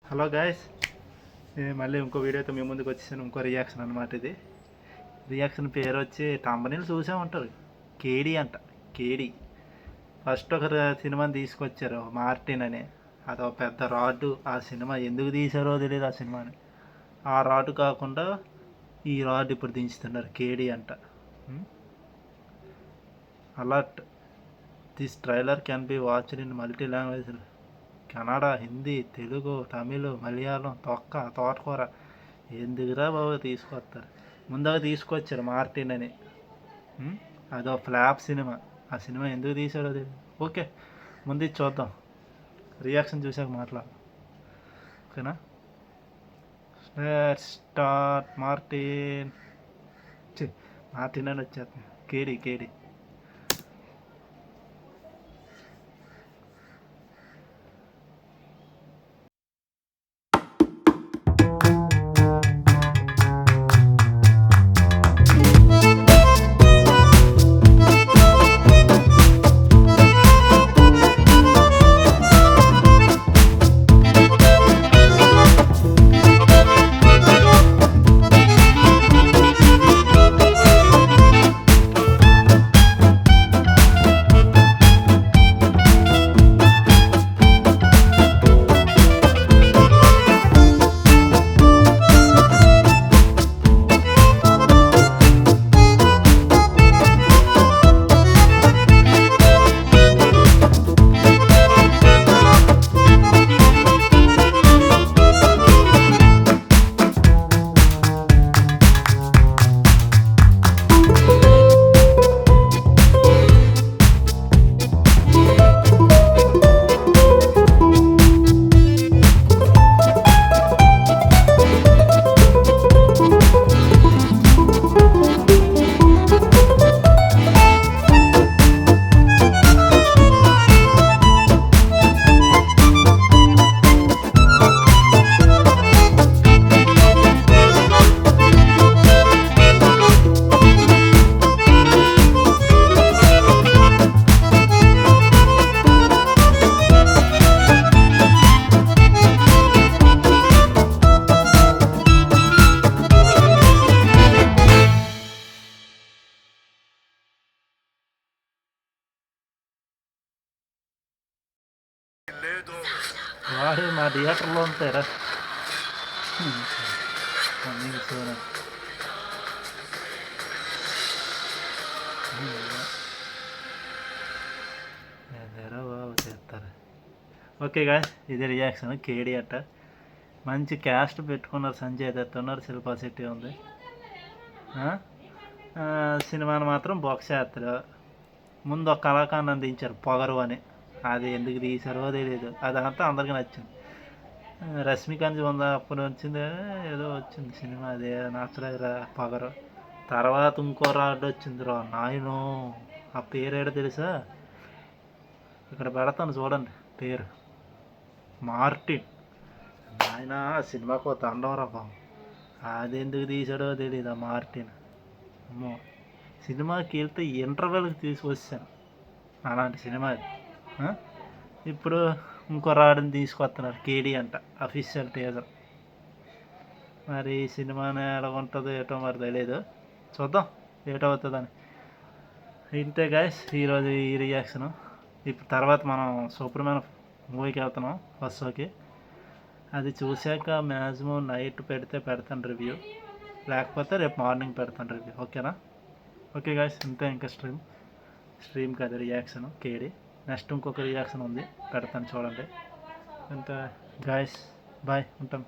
Hello guys, మళ్ళీ ఇంకో వీడియోతో మీ ముందుకు వచ్చేసాను. ఇంకో రియాక్షన్ అనమాట. ఇది రియాక్షన్ పేరు వచ్చి కంపెనీలు చూసే ఉంటారు. కేడీ అంట. కేడీ ఫస్ట్ ఒక సినిమాని తీసుకొచ్చారు, మార్టిన్ అని. అదొక పెద్ద రాడ్డు. ఆ సినిమా ఎందుకు తీశారో తెలియదు. ఆ సినిమాని ఆ రాడ్డు కాకుండా ఈ రాడ్ ఇప్పుడు దించుతున్నారు. కేడీ అంట. Alert, this trailer can be watched in multi language. Kannada, Hindi, Telugu, Tamil, Malayalam, తోటకూర. ఎందుకురా బాబు తీసుకొస్తారు. ముందుగా తీసుకొచ్చారు మార్టిన్ అని. అదో ఫ్లాప్ సినిమా. ఆ సినిమా ఎందుకు తీసాడో తెలియదు. ఓకే, ముందు చూద్దాం. రియాక్షన్ చూసాక మాట్లాడు. ఓకేనా? స్టార్ట్. మార్టిన్ మార్టిన్ అని వచ్చేస్తుంది. కేడీ కేడీ. వాడు మా థియేటర్లో ఉంటారా? బాబు చేస్తారు. ఓకే గా, ఇది రియాక్షన్. కేడీ అట్ట మంచి క్యాస్ట్ పెట్టుకున్నారు. సంజయ్ దత్ ఉన్నారు, శిల్పా శెట్టి ఉంది. సినిమాని మాత్రం బాక్స్ చేస్తారు. ముందు ఒక కళాకారుని అందించారు, పొగరు అని. అది ఎందుకు తీసారో తెలియదు. అదంతా అందరికీ నచ్చింది. రష్మికాంత్ అప్పుడు వచ్చింది, ఏదో వచ్చింది సినిమా, అదే నచ్చలేదురా పొగరు. తర్వాత ఇంకో రాడ్ వచ్చింది రా నాయనో. ఆ పేరు ఏడో తెలుసా? ఇక్కడ పెడతాను చూడండి పేరు. మార్టిన్. ఆయన సినిమాకు దండం రా బాబు. అది ఎందుకు తీసాడో తెలియదు ఆ మార్టిన్. అమ్మో, సినిమాకి వెళ్తే ఇంటర్వెల్కి తీసుకొచ్చాను అలాంటి సినిమా. ఇప్పుడు ఇంకో రాడ్ని తీసుకొస్తున్నారు, కేడీ అంట. Official teaser. మరి ఈ సినిమాని ఎలా ఉంటుందో ఏటో మరి తెలియదు. చూద్దాం ఏటో అవుతుందని. ఇంతే గాయస్ ఈరోజు ఈ రియాక్షను. ఇప్పుడు తర్వాత మనం సూపర్ మ్యాన్ మూవీకి వెళ్తున్నాం ఫస్ట్ షోకి. అది చూశాక మ్యాక్సిమం నైట్ పెడతాను రివ్యూ, లేకపోతే రేపు మార్నింగ్ పెడతాను రివ్యూ. ఓకేనా? ఓకే గాయస్, ఇంతే. ఇంకా స్ట్రీమ్ కాదు, రియాక్షన్ కేడీ. నెక్స్ట్ ఇంకొక రియాక్షన్ ఉంది, పెడతాను చూడండి. అంతే గాయస్, బాయ్, ఉంటాం.